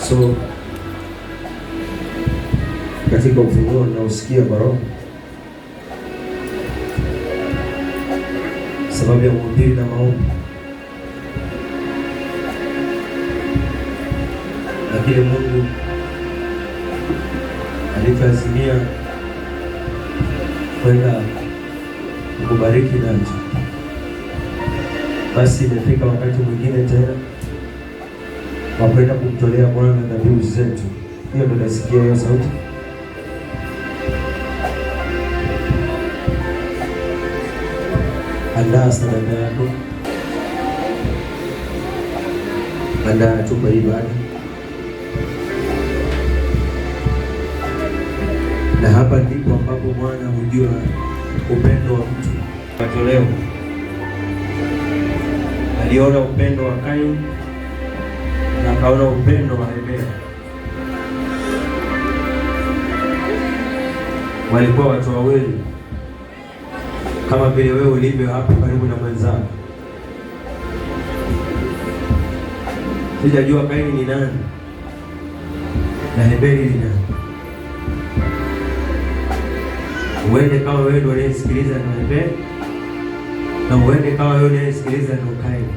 So katika ufunuo unaosikia kwa Roho, sababu ya kuhubiri na maombi na kile Mungu alivyoazimia kwenda kukubariki nacho, basi imefika wakati mwingine tena wa kwenda kumtolea Bwana dhabihu zetu. Hiyo ndio nasikia hiyo sauti. Andaa sadaka yako, andaa tu kwa ibada. Na hapa ndipo ambapo Bwana hujua upendo wa mtu. Matoleo aliona upendo wa Kaini na akaona upendo wa Heberi. Walikuwa watu wawili kama vile wewe ulivyo hapo karibu na mwenzako. Sijajua Kaini ni nani na Heberi ni nani. Uende kama wewe ndio unayesikiliza na Heberi, na uende kama wewe unayesikiliza na Kaini.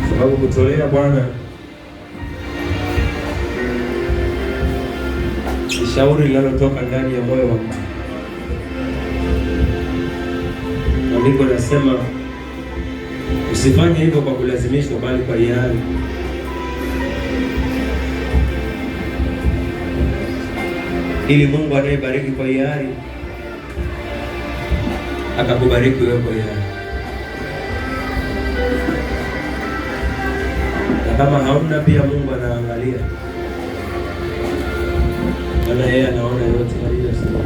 Sababu kutolea Bwana ni shauri linalotoka ndani ya moyo wa mtu. Andiko nasema usifanye hivyo kwa kulazimishwa, bali kwa hiari. Ili Mungu anayebariki kwa hiari akakubariki wewe kwa hiari. Na kama hauna pia, Mungu anaangalia, maana yeye anaona yote aliyosema.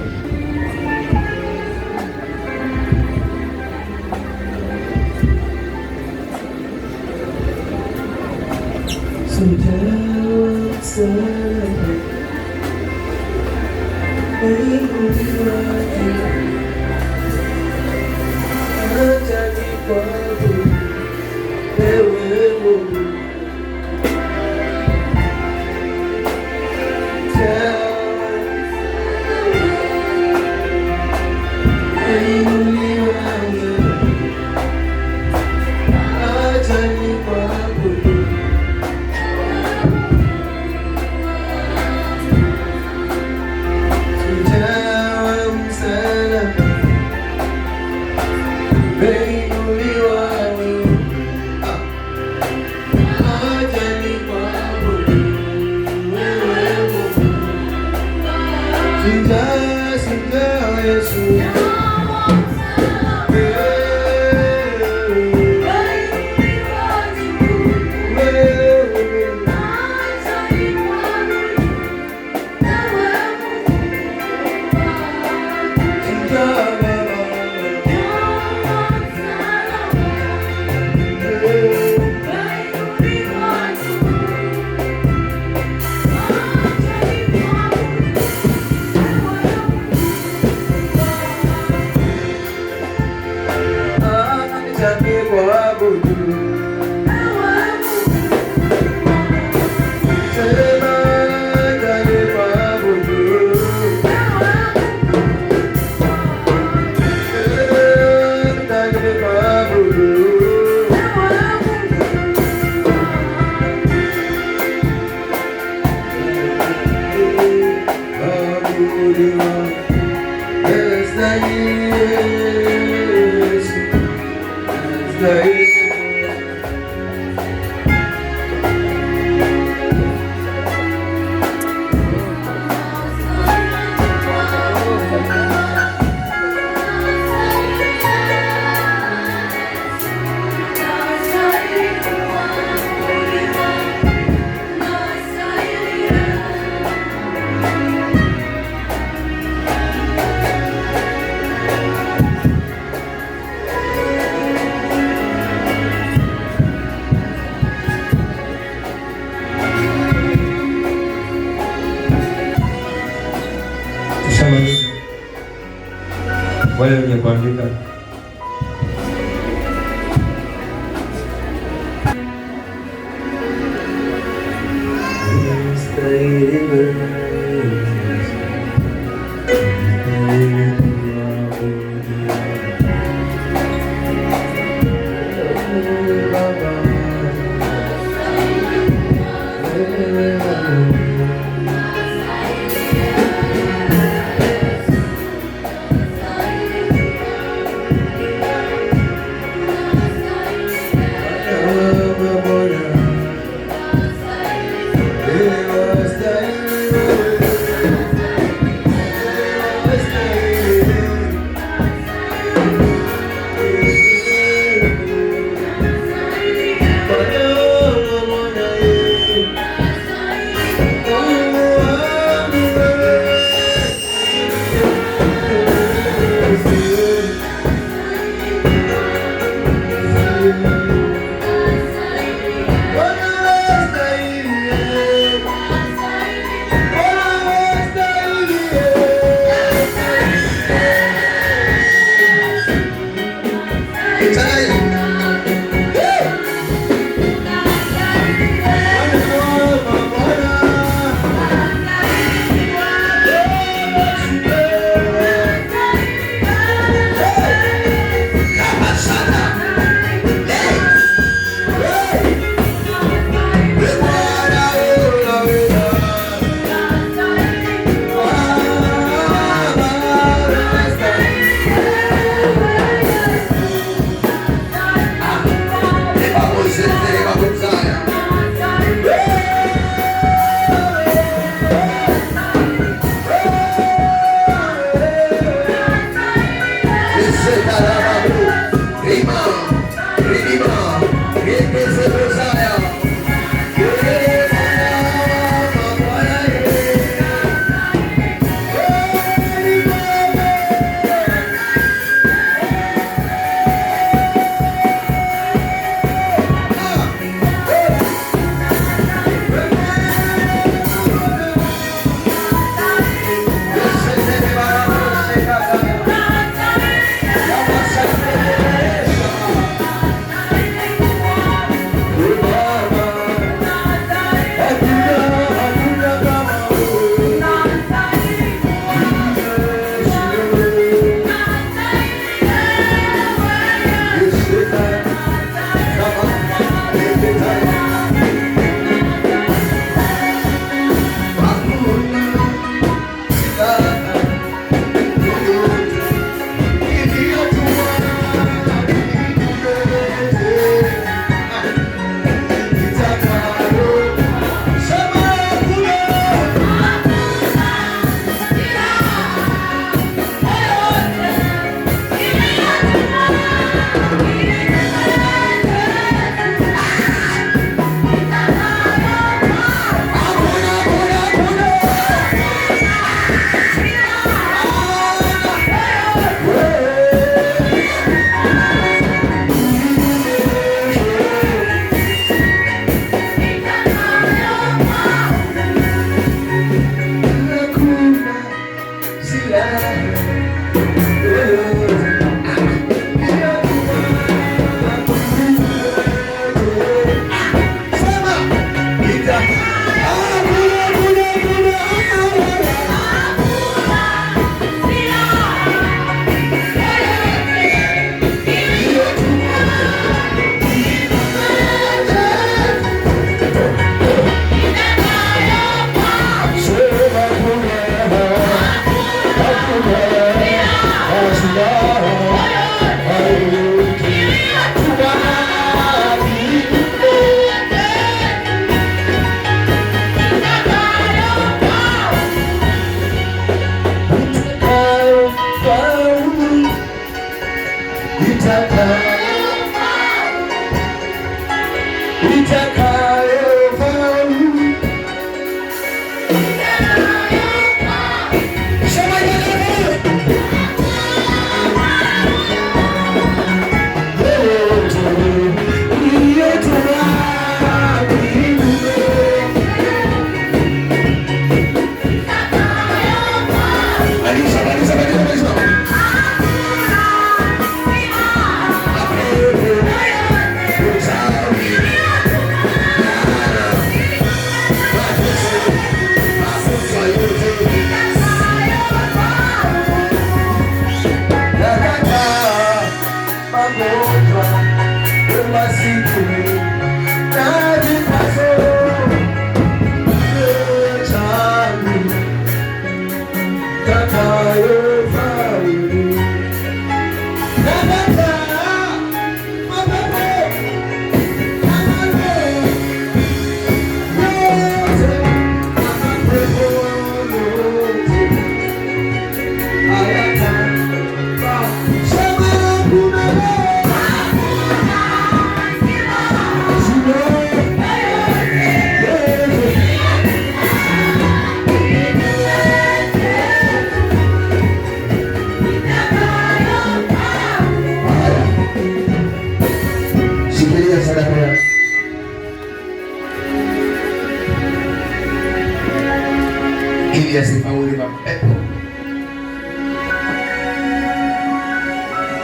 ili yasifauli mapepo,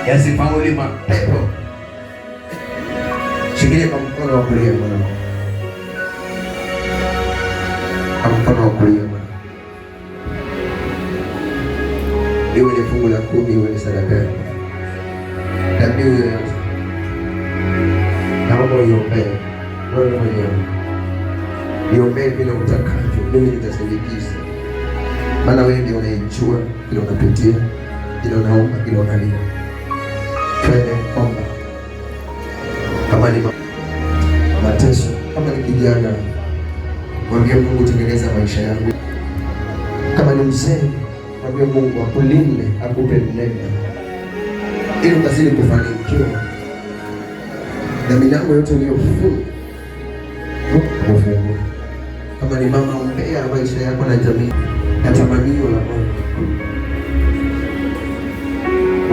yasifauli mapepo. Shikilia kwa mkono wa kulia mwana, kwa mkono wa kulia mwana. Iwe ni fungu la 10, iwe ni sadaka yako, dhabihu yoyote, naomba uiombee wewe mwenyewe, iombee vile utakavyo. Mimi nitasindikiza, maana wewe ndio unaijua kile unapitia, kile unaomba, kile unalia. Twende omba. Kama ni mateso, kama ni kijana, mwambie Mungu tengeneza maisha yangu. Kama ni mzee, mwambie Mungu akulinde, akupe neema ili ukazidi kufanikiwa, na milango yote uliyofungwa ufungue. Kama ni mama, ombea maisha yako na jamii na tamanio la Mungu.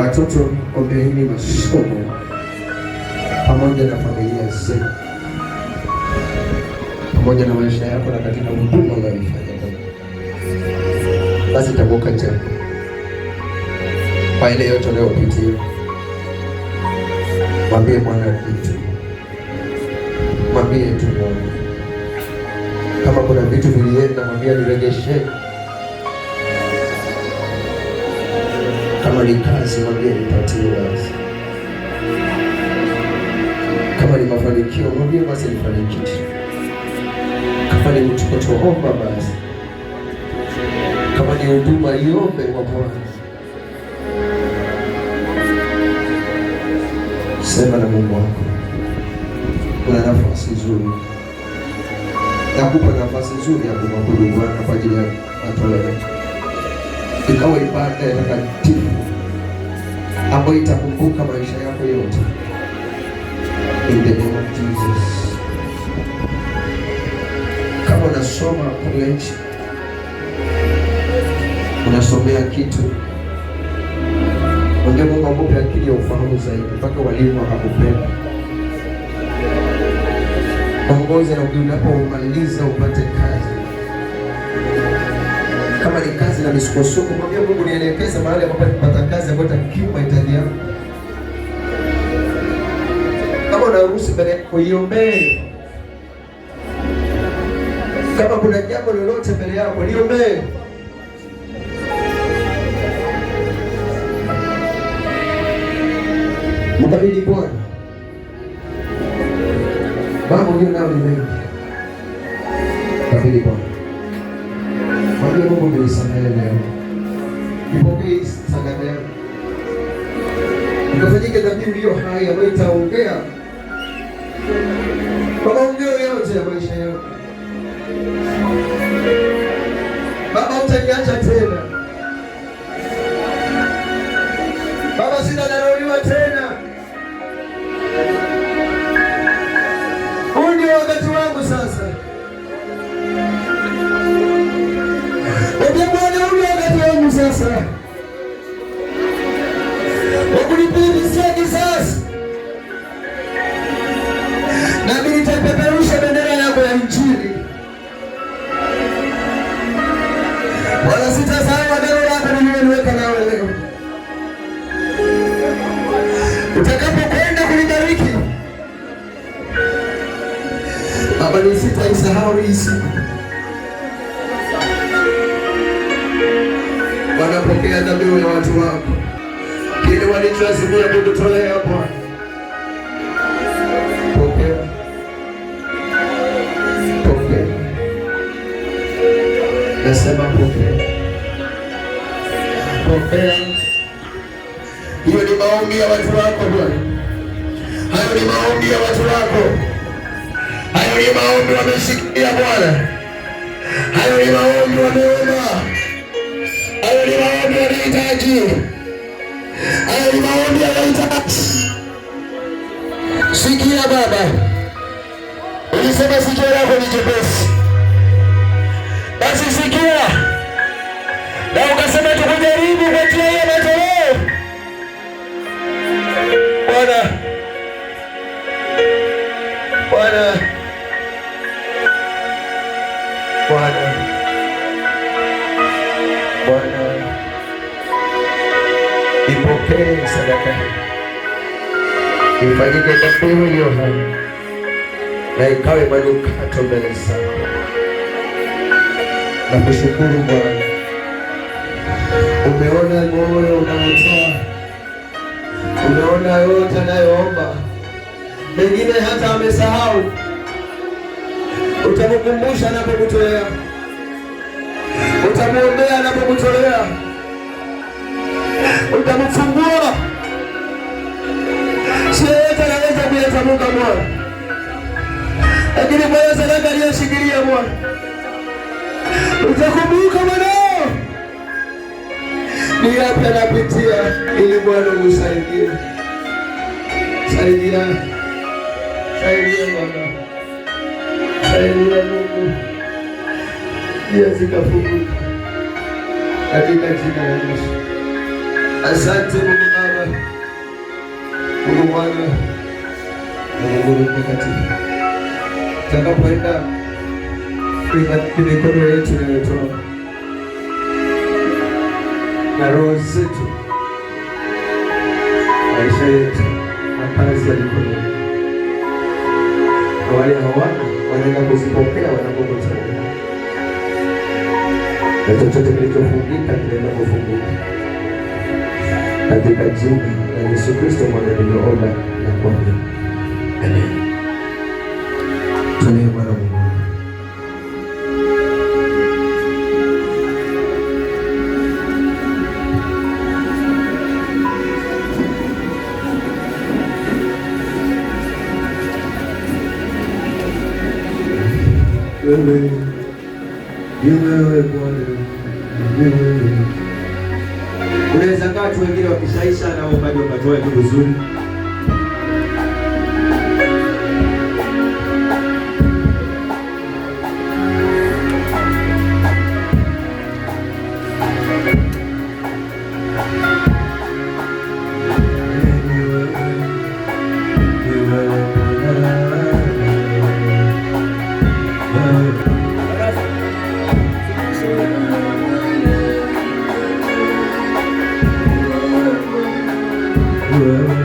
Watoto, ombeeni masomo pamoja na familia zenu, pamoja na maisha yako na katika huduma unayoifanya. Basi tamuka jambo kwa ile yote unayopitia, mwambie Bwana kitu, mwambie tu Mungu. Kama kuna vitu vilienda, mwambie niregeshe. Kama ni kazi, mwambie nipatie kazi. Kama ni mafanikio, mwambie basi nifanikishe. Kama ni mtoto, omba basi. Kama ni huduma, iombe kwa Bwana. Sema na Mungu wako. Kuna nafasi nzuri, nakupa nafasi nzuri ya kumwabudu Bwana kwa ajili ya matoleo. Ikawa ibada ya takatifu ambayo itakumbuka maisha yako yote. In the name of Jesus. Kama unasoma kule nchi, unasomea kitu, mwambie Mungu akupe akili ya ufahamu zaidi, mpaka walimu wakakupenda. Ongoza na unapomaliza upate kazi. Kama ni kazi na misukosuko, mwambie Mungu nielekeze mahali ambapo nipata kazi ambayo itakimu mahitaji yangu. Kama una harusi mbele yako, iombee. Kama kuna jambo lolote mbele yako, liombee. Mkabidhi Bwana. Mambo hiyo nao ni mengi. Mkabidhi Bwana. Mwambie Mungu nisamehe leo. Nipokee sadaka yangu. Ikafanyike dhabihu iliyo hai ambayo itaongea kwa maongeo yote ya maisha yangu. Baba, utaniacha tena. Baba, sitadharauliwa tena. utakapokwenda kunibariki Baba, nisitaisahau hii siku. Wanapokea dhabihu ya watu wako, kile walichoazimia kukutolea Bwana. Pokea, pokea, nasema pokea, pokea. Hiyo ni maombi ya watu wako Bwana, hayo ni maombi ya watu wako, hayo ni maombi wamesikia Bwana, hayo ni maombi wameomba, hayo ni maombi wanahitaji, hayo ni maombi wanahitaji. Sikia Baba, ulisema sikio lako ni jepesi, basi sikia, na ukasema tukujaribu kwa njia ya matoleo Bwana. Bwana, Bwana, Bwana, ipokee sadaka, ifanyike dhabihu iliyo hai na ikawe manukato mbele zako. Na kushukuru Bwana, umeona moyo unaotoa, umeona yote anayoomba, mengine hata amesahau. Utamkumbusha anapokutolea, utamwombea anapokutolea, utamfungua. Si yote anaweza kuyatamka Bwana, lakini kwa sadaka aliyoshikilia Bwana, utakumbuka mwanao ni yapi anapitia, ili Bwana umsaidie. Saidia, saidia Bwana, saidia Mungu, njia zikafunguka katika jina la Yesu. Asante Mungu Baba, Mungu Mwana, Mungu Mtakatifu. Tutakapoenda kwenye mikono yetu inayotoa na roho zetu, maisha yetu na kazi ya mikono, na wale hawana wanaenda kuzipokea wanapokutolea, na chochote kilichofungika kinaenda kufunguka katika jina la Yesu Kristo mwana nimeomba na kuamini. Amen. Tunaye Bwana Mungu. Wewe Bwana, unaweza kaa tu wengine wakishaisha na ukaja ukatoa kitu vizuri. Love,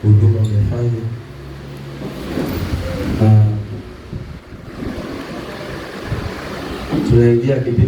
huduma umefanya tunaingia kipindi